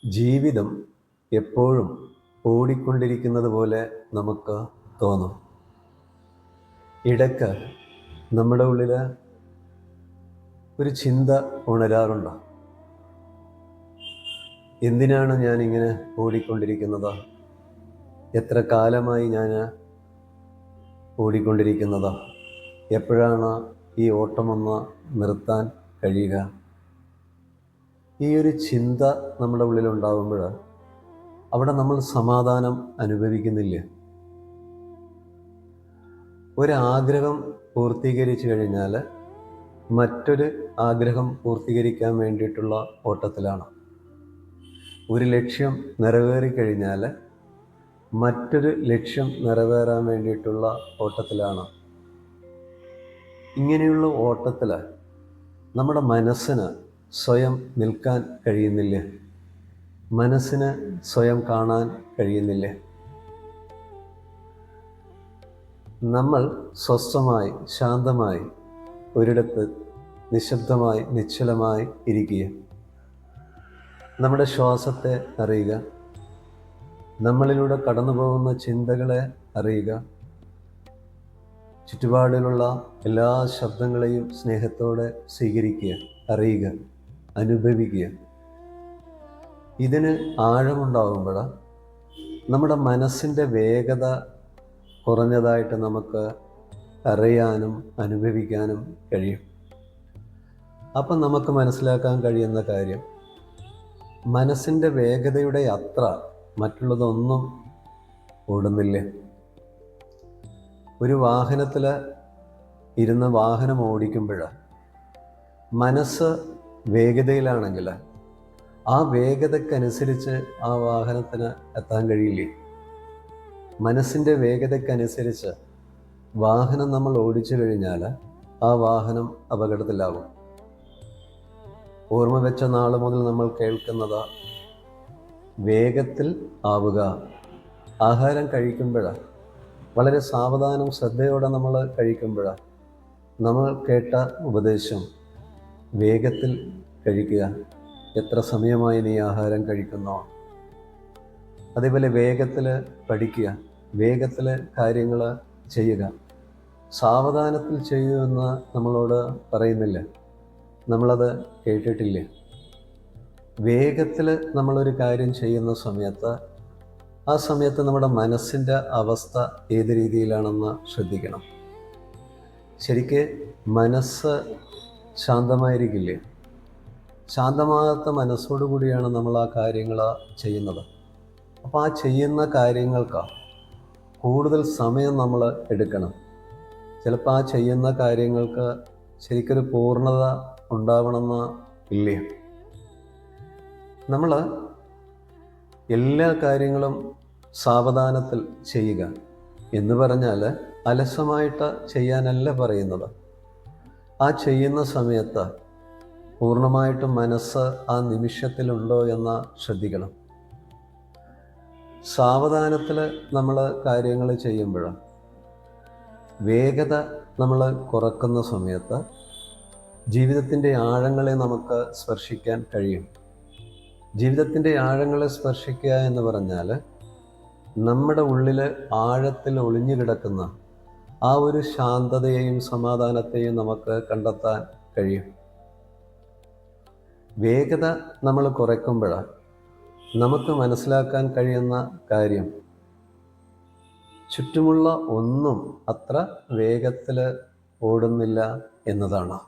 ജീവിതം എപ്പോഴും ഓടിക്കൊണ്ടിരിക്കുന്നത് പോലെ നമുക്ക് തോന്നും. ഇടയ്ക്ക് നമ്മുടെ ഉള്ളിൽ ഒരു ചിന്ത ഉണരാറുണ്ട്. എന്തിനാണ് ഞാനിങ്ങനെ ഓടിക്കൊണ്ടിരിക്കുന്നത്? എത്ര കാലമായി ഞാൻ ഓടിക്കൊണ്ടിരിക്കുന്നത്? എപ്പോഴാണ് ഈ ഓട്ടമൊന്ന് നിർത്താൻ കഴിയുക? ഈ ഒരു ചിന്ത നമ്മുടെ ഉള്ളിലുണ്ടാകുമ്പോൾ അവിടെ നമ്മൾ സമാധാനം അനുഭവിക്കുന്നില്ല. ഒരാഗ്രഹം പൂർത്തീകരിച്ചു കഴിഞ്ഞാൽ മറ്റൊരു ആഗ്രഹം പൂർത്തീകരിക്കാൻ വേണ്ടിയിട്ടുള്ള ഓട്ടത്തിലാണ്. ഒരു ലക്ഷ്യം നിറവേറിക്കഴിഞ്ഞാൽ മറ്റൊരു ലക്ഷ്യം നിറവേറാൻ വേണ്ടിയിട്ടുള്ള ഓട്ടത്തിലാണ്. ഇങ്ങനെയുള്ള ഓട്ടത്തിൽ നമ്മുടെ മനസ്സിന് സ്വയം നിൽക്കാൻ കഴിയുന്നില്ല, മനസ്സിന് സ്വയം കാണാൻ കഴിയുന്നില്ല. നമ്മൾ സ്വസ്ഥമായി ശാന്തമായി ഒരിടത്ത് നിശബ്ദമായി നിശ്ചലമായി ഇരിക്കുക, നമ്മുടെ ശ്വാസത്തെ അറിയുക, നമ്മളിലൂടെ കടന്നു പോകുന്ന ചിന്തകളെ അറിയുക, ചുറ്റുപാടിലുള്ള എല്ലാ ശബ്ദങ്ങളെയും സ്നേഹത്തോടെ സ്വീകരിക്കുക, അറിയുക, അനുഭവിക്കുക. ഇതിന് ആഴമുണ്ടാകുമ്പോൾ നമ്മുടെ മനസ്സിൻ്റെ വേഗത കുറഞ്ഞതായിട്ട് നമുക്ക് അറിയാനും അനുഭവിക്കാനും കഴിയും. അപ്പം നമുക്ക് മനസ്സിലാക്കാൻ കഴിയുന്ന കാര്യം, മനസ്സിൻ്റെ വേഗതയുടെ അത്ര മറ്റുള്ളതൊന്നും ഓടുന്നില്ല. ഒരു വാഹനത്തിൽ ഇരുന്ന് വാഹനം ഓടിക്കുമ്പോൾ മനസ്സ് വേഗതയിലാണെങ്കിൽ ആ വേഗതയ്ക്കനുസരിച്ച് ആ വാഹനത്തിന് എത്താൻ കഴിയില്ലേ? മനസ്സിൻ്റെ വേഗതയ്ക്കനുസരിച്ച് വാഹനം നമ്മൾ ഓടിച്ചു കഴിഞ്ഞാൽ ആ വാഹനം അപകടത്തിലാവും. ഓർമ്മ വെച്ച നാൾ മുതൽ നമ്മൾ കേൾക്കുന്നത് വേഗത്തിൽ ആവുക. ആഹാരം കഴിക്കുമ്പോൾ വളരെ സാവധാനം ശ്രദ്ധയോടെ നമ്മൾ കഴിക്കുമ്പോൾ നമ്മൾ കേട്ട ഉപദേശം വേഗത്തിൽ കഴിക്കുക. എത്ര സമയമായി നീ ആഹാരം കഴിക്കുന്നോ? അതേപോലെ വേഗത്തിൽ പഠിക്കുക, വേഗത്തിൽ കാര്യങ്ങൾ ചെയ്യുക. സാവധാനത്തിൽ ചെയ്യുമെന്ന് നമ്മളോട് പറയുന്നില്ല, നമ്മളത് കേട്ടിട്ടില്ല. വേഗത്തിൽ നമ്മളൊരു കാര്യം ചെയ്യുന്ന സമയത്ത് ആ സമയത്ത് നമ്മുടെ മനസ്സിൻ്റെ അവസ്ഥ ഏത് രീതിയിലാണെന്ന് ശ്രദ്ധിക്കണം. ശരിക്ക് മനസ്സ് ശാന്തമായിരിക്കില്ലേ? ശാന്തമാകാത്ത മനസ്സോടു കൂടിയാണ് നമ്മൾ ആ കാര്യങ്ങൾ ചെയ്യുന്നത്. അപ്പോൾ ആ ചെയ്യുന്ന കാര്യങ്ങൾക്ക് കൂടുതൽ സമയം നമ്മൾ എടുക്കണം. ചിലപ്പോൾ ആ ചെയ്യുന്ന കാര്യങ്ങൾക്ക് ശരിക്കൊരു പൂർണ്ണത ഉണ്ടാവണമെന്ന് ഇല്ല. നമ്മൾ എല്ലാ കാര്യങ്ങളും സാവധാനത്തിൽ ചെയ്യുക എന്ന് പറഞ്ഞാൽ അലസമായിട്ട് ചെയ്യാനല്ല പറയുന്നത്. ആ ചെയ്യുന്ന സമയത്ത് പൂർണ്ണമായിട്ടും മനസ്സ് ആ നിമിഷത്തിലുണ്ടോ എന്ന് ശ്രദ്ധിക്കണം. സാവധാനത്തിൽ നമ്മൾ കാര്യങ്ങൾ ചെയ്യുമ്പോൾ വേഗത നമ്മൾ കുറക്കുന്ന സമയത്ത് ജീവിതത്തിൻ്റെ ആഴങ്ങളെ നമുക്ക് സ്പർശിക്കാൻ കഴിയും. ജീവിതത്തിൻ്റെ ആഴങ്ങളെ സ്പർശിക്കുക എന്ന് പറഞ്ഞാൽ നമ്മുടെ ഉള്ളിൽ ആഴത്തിൽ ഒളിഞ്ഞു കിടക്കുന്ന ആ ഒരു ശാന്തതയെയും സമാധാനത്തെയും നമുക്ക് കണ്ടെത്താൻ കഴിയും. വേഗത നമ്മൾ കുറയ്ക്കുമ്പോൾ നമുക്ക് മനസ്സിലാക്കാൻ കഴിയുന്ന കാര്യം, ചുറ്റുമുള്ള ഒന്നും അത്ര വേഗത്തിൽ ഓടുന്നില്ല എന്നതാണ്.